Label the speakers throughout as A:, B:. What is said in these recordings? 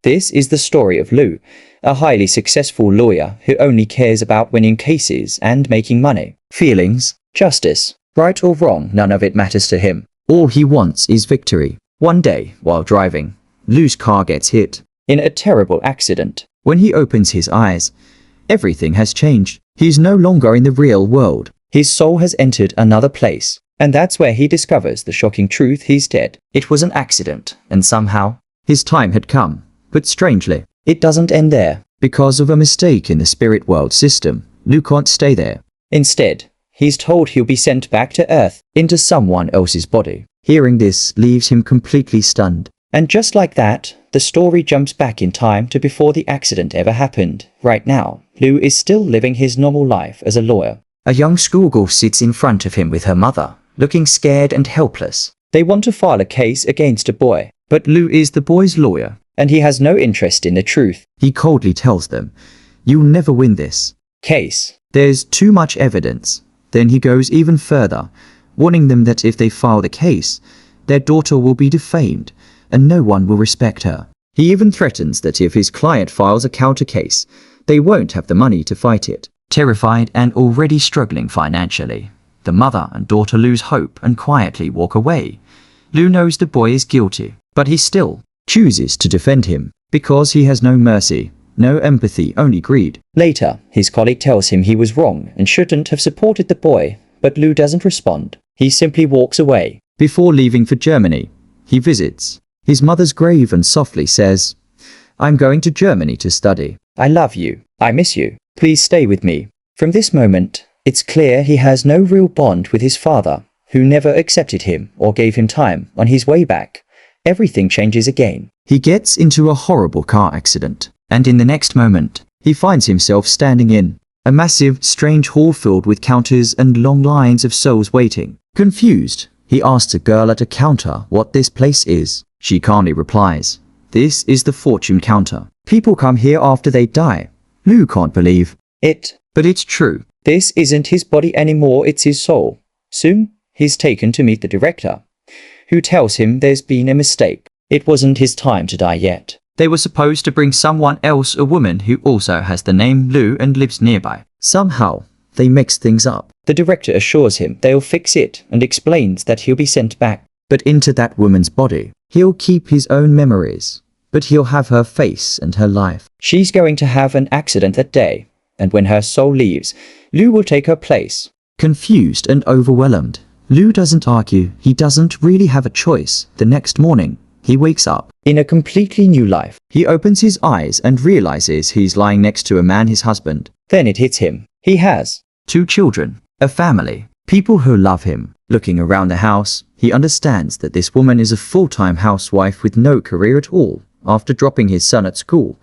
A: This is the story of Lou, a highly successful lawyer who only cares about winning cases and making money. Feelings, justice, right or wrong, none of it matters to him. All he wants is victory. One day, while driving, Lou's car gets hit in a terrible accident. When he opens his eyes, everything has changed. He's no longer in the real world. His soul has entered another place. And that's where he discovers the shocking truth: he's dead. It was an accident, and somehow, his time had come. But strangely, it doesn't end there. Because of a mistake in the spirit world system, Lou can't stay there. Instead, he's told he'll be sent back to Earth, into someone else's body. Hearing this leaves him completely stunned. And just like that, the story jumps back in time to before the accident ever happened. Right now, Lou is still living his normal life as a lawyer. A young schoolgirl sits in front of him with her mother, looking scared and helpless. They want to file a case against a boy, but Lou is the boy's lawyer, and he has no interest in the truth. He coldly tells them, "You'll never win this case. There's too much evidence." Then he goes even further, warning them that if they file the case, their daughter will be defamed, and no one will respect her. He even threatens that if his client files a counter case, they won't have the money to fight it. Terrified and already struggling financially, the mother and daughter lose hope and quietly walk away. Lou knows the boy is guilty, but he still chooses to defend him, because he has no mercy, no empathy, only greed. Later, his colleague tells him he was wrong and shouldn't have supported the boy, but Lou doesn't respond. He simply walks away. Before leaving for Germany, he visits his mother's grave and softly says, "I'm going to Germany to study. I love you. I miss you. Please stay with me." From this moment, it's clear he has no real bond with his father, who never accepted him or gave him time on his way back. Everything changes again. He gets into a horrible car accident, and in the next moment, he finds himself standing in a massive, strange hall filled with counters and long lines of souls waiting. Confused, he asks a girl at a counter what this place is. She calmly replies, "This is the fortune counter. People come here after they die." Lou can't believe it, but it's true. This isn't his body anymore, it's his soul. Soon, he's taken to meet the director, who tells him there's been a mistake. It wasn't his time to die yet. They were supposed to bring someone else, a woman who also has the name Lou and lives nearby. Somehow, they mixed things up. The director assures him they'll fix it and explains that he'll be sent back. But into that woman's body, he'll keep his own memories. But he'll have her face and her life. She's going to have an accident that day, and when her soul leaves, Lou will take her place. Confused and overwhelmed, Lou doesn't argue. He doesn't really have a choice. The next morning, he wakes up in a completely new life. He opens his eyes and realizes he's lying next to a man, his husband. Then it hits him. He has 2 children, a family, people who love him. Looking around the house, he understands that this woman is a full-time housewife with no career at all. After dropping his son at school,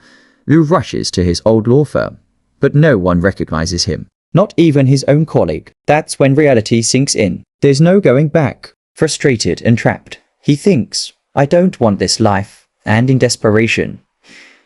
A: Lou rushes to his old law firm, but no one recognizes him. Not even his own colleague. That's when reality sinks in. There's no going back. Frustrated and trapped, he thinks, "I don't want this life," and in desperation,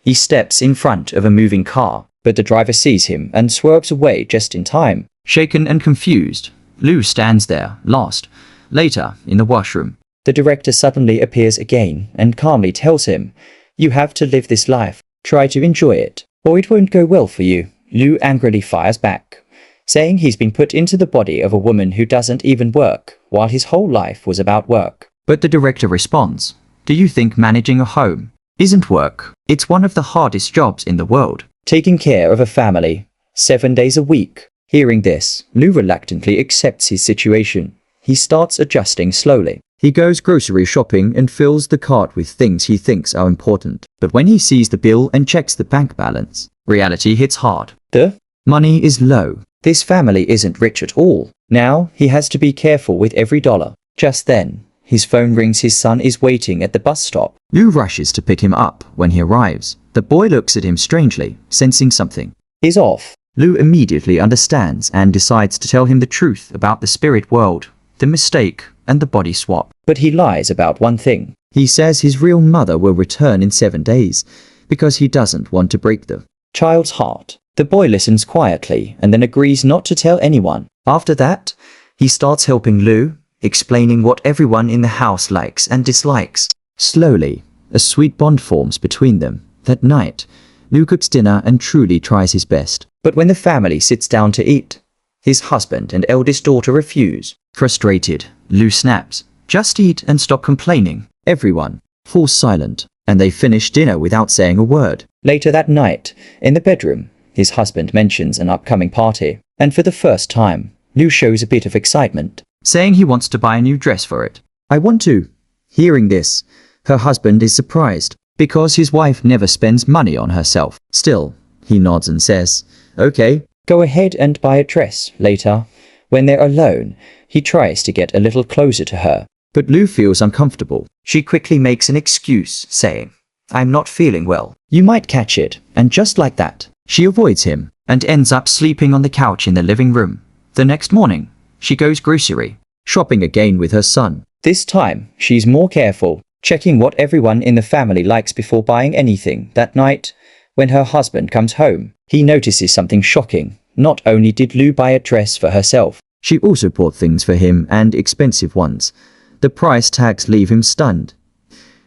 A: he steps in front of a moving car, but the driver sees him and swerves away just in time. Shaken and confused, Lou stands there, lost. Later, in the washroom, the director suddenly appears again and calmly tells him, "You have to live this life. Try to enjoy it, or it won't go well for you." Lou angrily fires back, saying he's been put into the body of a woman who doesn't even work, while his whole life was about work. But the director responds, "Do you think managing a home isn't work? It's one of the hardest jobs in the world. Taking care of a family, 7 days a week." Hearing this, Lou reluctantly accepts his situation. He starts adjusting slowly. He goes grocery shopping and fills the cart with things he thinks are important. But when he sees the bill and checks the bank balance, reality hits hard. The money is low. This family isn't rich at all. Now, he has to be careful with every dollar. Just then, his phone rings. His son is waiting at the bus stop. Lou rushes to pick him up. When he arrives, the boy looks at him strangely, sensing something is off. Lou immediately understands and decides to tell him the truth about the spirit world, the mistake, and the body swap. But he lies about one thing. He says his real mother will return in 7 days, because he doesn't want to break the child's heart. The boy listens quietly and then agrees not to tell anyone. After that, he starts helping Lou, explaining what everyone in the house likes and dislikes. Slowly, a sweet bond forms between them. That night, Lou cooks dinner and truly tries his best. But when the family sits down to eat, his husband and eldest daughter refuse. Frustrated, Lou snaps, "Just eat and stop complaining." Everyone falls silent, and they finish dinner without saying a word. Later that night, in the bedroom, his husband mentions an upcoming party, and for the first time, Lou shows a bit of excitement, saying he wants to buy a new dress for it. "I want to." Hearing this, her husband is surprised, because his wife never spends money on herself. Still, he nods and says, "Okay, go ahead and buy a dress." Later, when they're alone, he tries to get a little closer to her, but Lou feels uncomfortable. She quickly makes an excuse, saying, "I'm not feeling well. You might catch it," and just like that, she avoids him and ends up sleeping on the couch in the living room. The next morning, she goes grocery shopping again with her son. This time, she's more careful, checking what everyone in the family likes before buying anything. That night, when her husband comes home, he notices something shocking. Not only did Lou buy a dress for herself, she also bought things for him, and expensive ones. The price tags leave him stunned.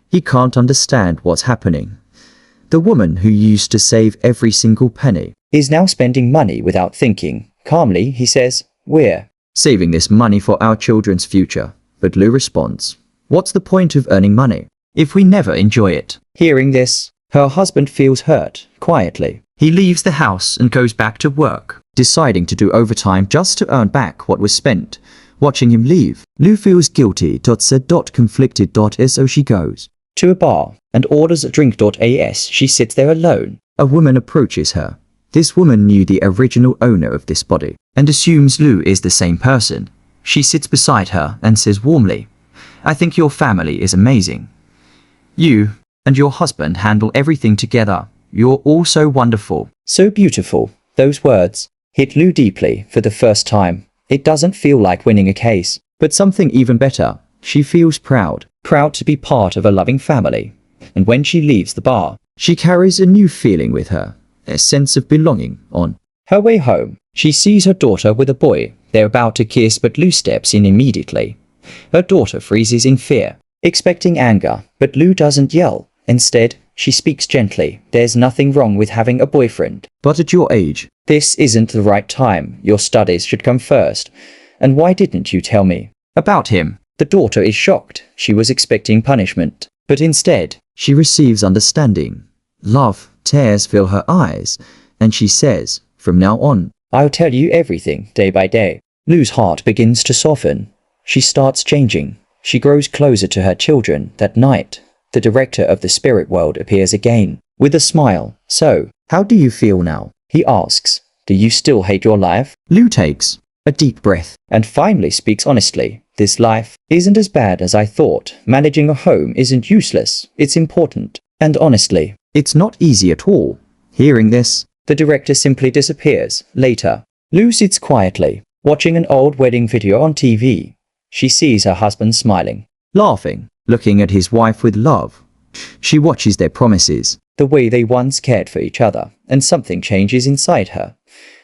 A: He can't understand what's happening. The woman who used to save every single penny is now spending money without thinking. Calmly, he says, "We're saving this money for our children's future." But Lou responds, "What's the point of earning money if we never enjoy it?" Hearing this, her husband feels hurt. Quietly, he leaves the house and goes back to work, deciding to do overtime just to earn back what was spent. Watching him leave, Lou feels guilty. Conflicted. So she goes to a bar and orders a drink. As she sits there alone, a woman approaches her. This woman knew the original owner of this body and assumes Lou is the same person. She sits beside her and says warmly, "I think your family is amazing. You and your husband handle everything together. You're all so wonderful." So beautiful. Those words hit Lou deeply for the first time. It doesn't feel like winning a case, but something even better. She feels proud to be part of a loving family. And when she leaves the bar, she carries a new feeling with her, a sense of belonging. On her way home, she sees her daughter with a boy. They're about to kiss, but Lou steps in immediately. Her daughter freezes in fear, expecting anger, but Lou doesn't yell. Instead, she speaks gently. "There's nothing wrong with having a boyfriend, but at your age, this isn't the right time. Your studies should come first. And why didn't you tell me about him?" The daughter is shocked. She was expecting punishment, but instead, she receives understanding. Love, tears fill her eyes, and she says, "From now on, I'll tell you everything, day by day." Lou's heart begins to soften. She starts changing. She grows closer to her children. That night, the director of the spirit world appears again, with a smile. "So, how do you feel now?" he asks. "Do you still hate your life?" Lou takes a deep breath and finally speaks honestly. "This life isn't as bad as I thought. Managing a home isn't useless. It's important. And honestly, it's not easy at all." Hearing this, the director simply disappears. Later, Lou sits quietly, watching an old wedding video on TV. She sees her husband smiling, laughing, looking at his wife with love. She watches their promises, the way they once cared for each other, and something changes inside her.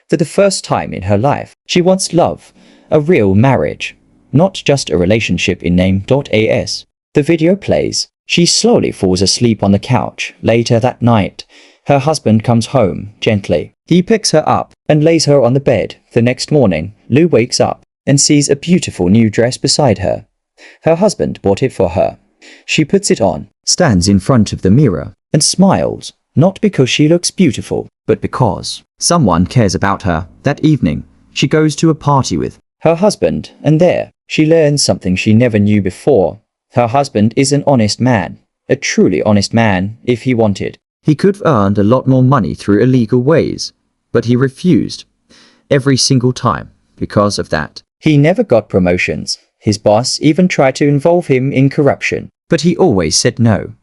A: For the first time in her life, she wants love, a real marriage, not just a relationship in name. As the video plays, she slowly falls asleep on the couch. Later that night, her husband comes home gently. He picks her up and lays her on the bed. The next morning, Lou wakes up and sees a beautiful new dress beside her. Her husband bought it for her. She puts it on, stands in front of the mirror, and smiles, not because she looks beautiful, but because someone cares about her. That evening, she goes to a party with her husband, and there, she learns something she never knew before. Her husband is an honest man, a truly honest man. If he wanted, he could have earned a lot more money through illegal ways, but he refused every single time. Because of that, he never got promotions. His boss even tried to involve him in corruption, but he always said no.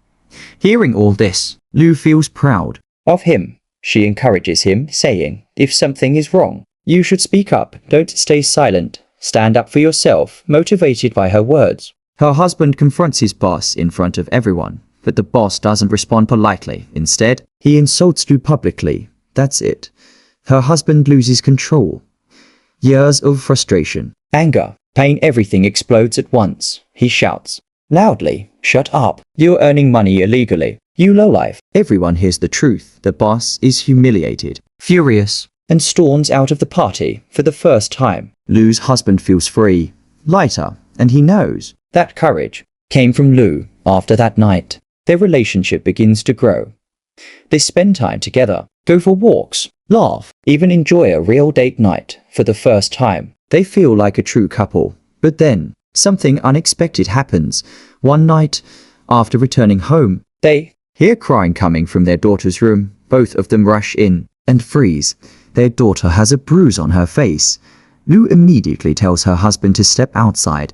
A: Hearing all this, Lou feels proud of him. She encourages him, saying, "If something is wrong, you should speak up. Don't stay silent. Stand up for yourself." Motivated by her words, her husband confronts his boss in front of everyone, but the boss doesn't respond politely. Instead, he insults Lou publicly. That's it. Her husband loses control. Years of frustration, anger, pain, everything explodes at once. He shouts loudly, "Shut up. You're earning money illegally. You lowlife. Everyone hears the truth. The boss is humiliated, furious, and storms out of the party for the first time. Lou's husband feels free, lighter, and he knows that courage came from Lou. After that night, their relationship begins to grow. They spend time together, go for walks, laugh, even enjoy a real date night for the first time. They feel like a true couple. But then, something unexpected happens. One night, after returning home, they hear crying coming from their daughter's room. Both of them rush in and freeze. Their daughter has a bruise on her face. Lou immediately tells her husband to step outside.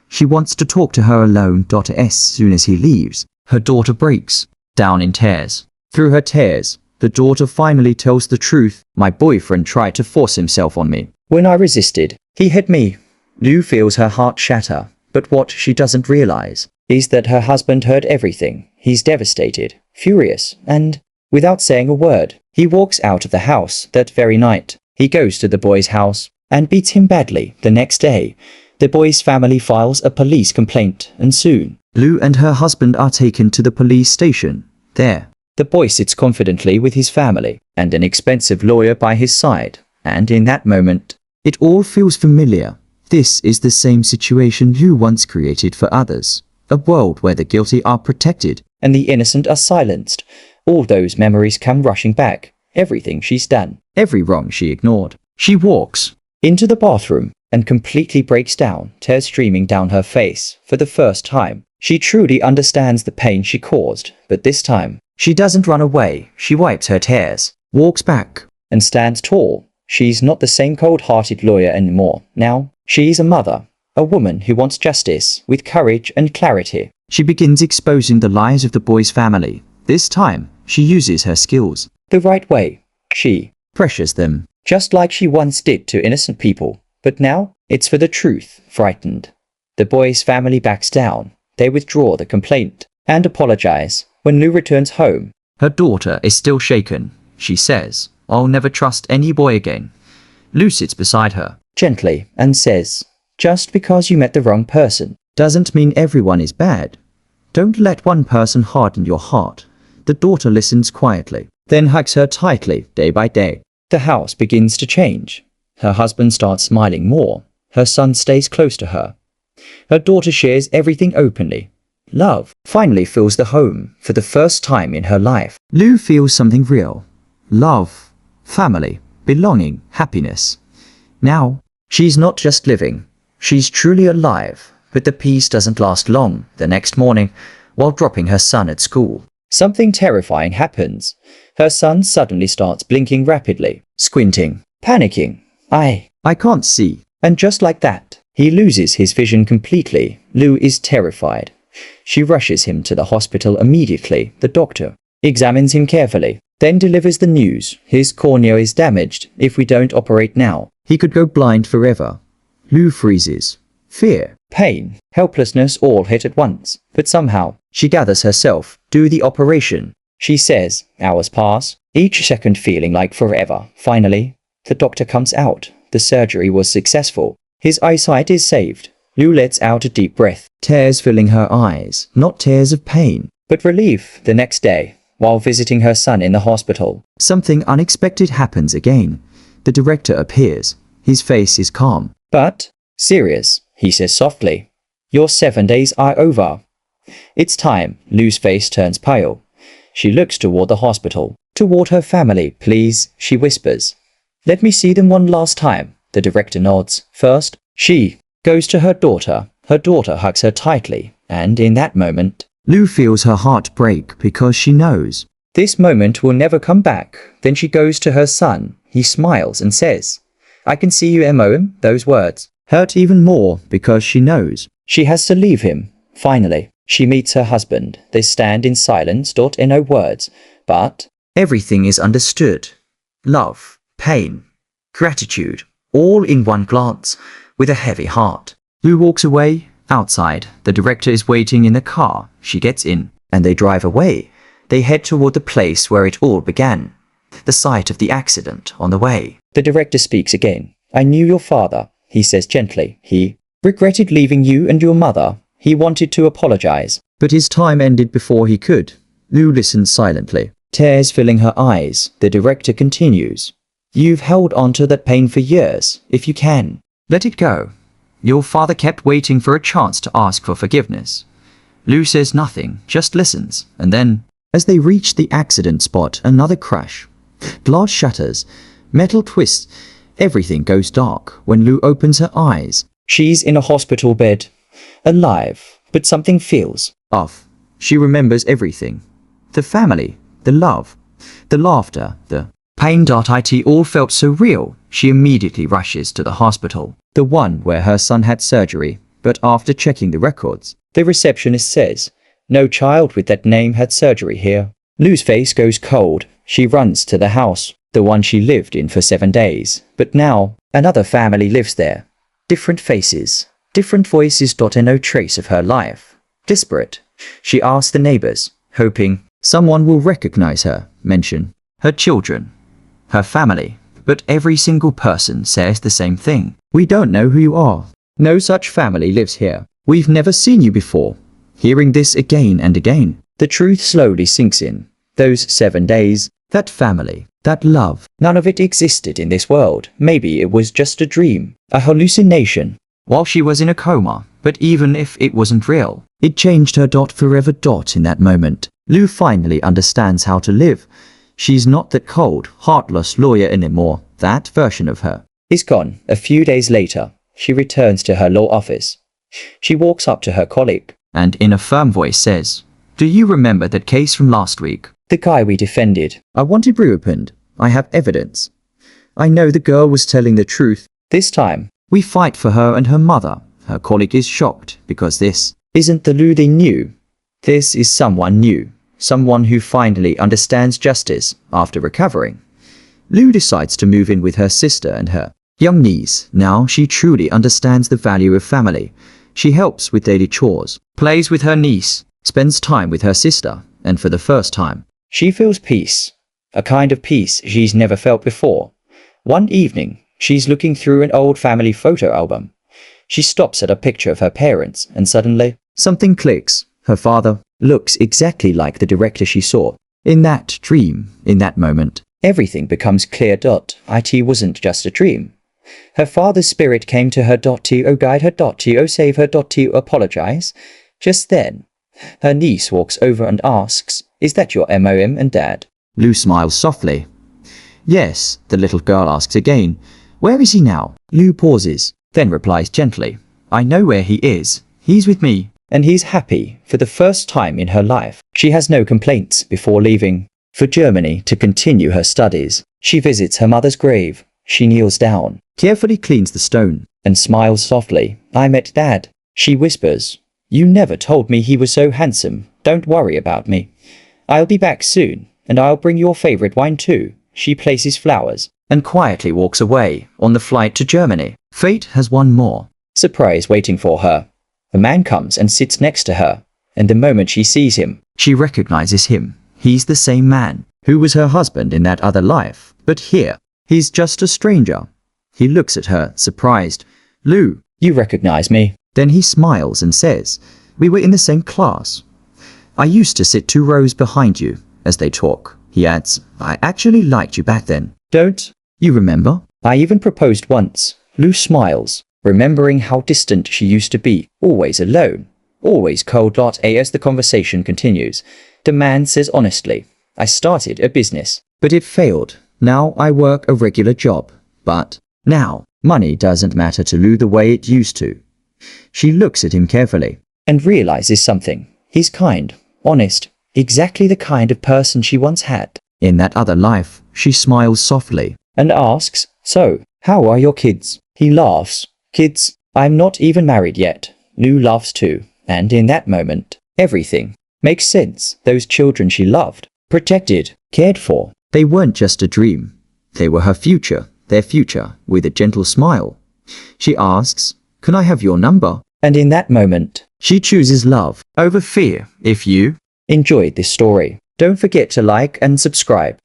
A: She wants to talk to her alone. As soon as he leaves, her daughter breaks down in tears. Through her tears, the daughter finally tells the truth. My boyfriend tried to force himself on me. When I resisted, he hit me. Lou feels her heart shatter, but what she doesn't realize is that her husband heard everything. He's devastated, furious, and, without saying a word, he walks out of the house that very night. He goes to the boy's house and beats him badly. The next day, the boy's family files a police complaint, and soon, Lou and her husband are taken to the police station. There, the boy sits confidently with his family and an expensive lawyer by his side, and in that moment, it all feels familiar. This is the same situation Lou once created for others. A world where the guilty are protected and the innocent are silenced. All those memories come rushing back. Everything she's done, every wrong she ignored. She walks into the bathroom and completely breaks down, tears streaming down her face. For the first time, she truly understands the pain she caused, but this time, she doesn't run away. She wipes her tears, walks back, and stands tall. She's not the same cold-hearted lawyer anymore. Now, she's a mother, a woman who wants justice with courage and clarity. She begins exposing the lies of the boy's family. This time, she uses her skills the right way. She pressures them, just like she once did to innocent people. But now, it's for the truth. Frightened, the boy's family backs down. They withdraw the complaint and apologize. When Lou returns home, her daughter is still shaken. She says, "I'll never trust any boy again." Lou sits beside her, gently, and says, "Just because you met the wrong person doesn't mean everyone is bad. Don't let one person harden your heart." The daughter listens quietly, then hugs her tightly. Day by day, the house begins to change. Her husband starts smiling more. Her son stays close to her. Her daughter shares everything openly. Love finally fills the home for the first time in her life. Lou feels something real. Love, family, belonging, happiness. Now, she's not just living. She's truly alive. But the peace doesn't last long. The next morning, while dropping her son at school, something terrifying happens. Her son suddenly starts blinking rapidly, squinting, panicking. I can't see." And just like that, he loses his vision completely. Lou is terrified. She rushes him to the hospital immediately. The doctor examines him carefully, then delivers the news. His cornea is damaged. If we don't operate now, he could go blind forever. Lou freezes. Fear, pain, helplessness all hit at once. But somehow, she gathers herself. Do the operation, she says. Hours pass, each second feeling like forever. Finally, the doctor comes out. The surgery was successful. His eyesight is saved. Lou lets out a deep breath, tears filling her eyes. Not tears of pain, but relief. The next day, while visiting her son in the hospital, something unexpected happens again. The director appears. His face is calm, but serious. He says softly, "Your 7 days are over. It's time." Lou's face turns pale. She looks toward the hospital, toward her family. "Please," she whispers. "Let me see them one last time." The director nods. First, she goes to her daughter. Her daughter hugs her tightly, and in that moment, Lou feels her heart break because she knows this moment will never come back. Then she goes to her son. He smiles and says, "I can see you, Mo." Those words hurt even more because she knows she has to leave him. Finally, she meets her husband. They stand in silence. No words, but everything is understood. Love, pain, gratitude, all in one glance. With a heavy heart, Lou walks away. Outside, the director is waiting in the car. She gets in, and they drive away. They head toward the place where it all began, the site of the accident. On the way, the director speaks again. "I knew your father," he says gently. "He regretted leaving you and your mother. He wanted to apologize, but his time ended before he could. Lu listens silently, tears filling her eyes. The director continues. You've held onto that pain for years. If you can, let it go. Your father kept waiting for a chance to ask for forgiveness. Lu says nothing, just listens, and then, as they reach the accident spot, another crash. Glass shatters, metal twists, everything goes dark when Lu opens her eyes. She's in a hospital bed, alive, but something feels off. She remembers everything. The family, the love, the laughter, the pain. It all felt so real. She immediately rushes to the hospital, the one where her son had surgery, but after checking the records, the receptionist says, no child with that name had surgery here. Lu's face goes cold. She runs to the house, the one she lived in for 7 days, but now another family lives there. Different faces, different voices. And no trace of her life. Desperate, she asks the neighbors, hoping someone will recognize her, mention her children, her family, but every single person says the same thing. We don't know who you are. No such family lives here. We've never seen you before. Hearing this again and again, the truth slowly sinks in. Those 7 days, that family, that love, none of it existed in this world. Maybe it was just a dream, a hallucination, while she was in a coma. But even if it wasn't real, it changed her. Forever. In that moment, Lu finally understands how to live. She's not that cold, heartless lawyer anymore. That version of her is gone. A few days later, she returns to her law office. She walks up to her colleague and in a firm voice says, do you remember that case from last week? The guy we defended. I want it reopened. I have evidence. I know the girl was telling the truth. This time, we fight for her and her mother. Her colleague is shocked because this isn't the Lu they knew. This is someone new. Someone who finally understands justice after recovering. Lu decides to move in with her sister and her young niece. Now she truly understands the value of family. She helps with daily chores, plays with her niece, spends time with her sister, and for the first time, she feels peace. A kind of peace she's never felt before. One evening, she's looking through an old family photo album. She stops at a picture of her parents, and suddenly, something clicks. Her father looks exactly like the director she saw. In that dream, in that moment, everything becomes clear. It wasn't just a dream. Her father's spirit came to her. To guide her. To save her. To apologize. Just then, her niece walks over and asks, is that your mom and dad? Lu smiles softly. Yes, the little girl asks again. Where is he now? Lu pauses, then replies gently, I know where he is. He's with me. And he's happy for the first time in her life. She has no complaints before leaving for Germany to continue her studies. She visits her mother's grave. She kneels down, carefully cleans the stone, and smiles softly. I met Dad. She whispers, you never told me he was so handsome. Don't worry about me. I'll be back soon, and I'll bring your favorite wine too. She places flowers and quietly walks away on the flight to Germany. Fate has one more surprise waiting for her. A man comes and sits next to her, and the moment she sees him, she recognizes him. He's the same man who was her husband in that other life, but here, he's just a stranger. He looks at her, surprised. Lu, you recognize me? Then he smiles and says, we were in the same class. I used to sit 2 rows behind you. As they talk, he adds, I actually liked you back then. Don't you remember? I even proposed once. Lu smiles, remembering how distant she used to be, always alone, always cold. As the conversation continues, the man says honestly, I started a business, but it failed. Now I work a regular job, but now money doesn't matter to Lu the way it used to. She looks at him carefully and realizes something. He's kind, honest, exactly the kind of person she once had. In that other life, she smiles softly and asks, so, how are your kids? He laughs. Kids? I'm not even married yet. Lu laughs too, and in that moment, everything makes sense. Those children she loved, protected, cared for, they weren't just a dream. They were her future, their future, with a gentle smile. She asks, can I have your number? And in that moment, she chooses love over fear. If you enjoyed this story, don't forget to like and subscribe.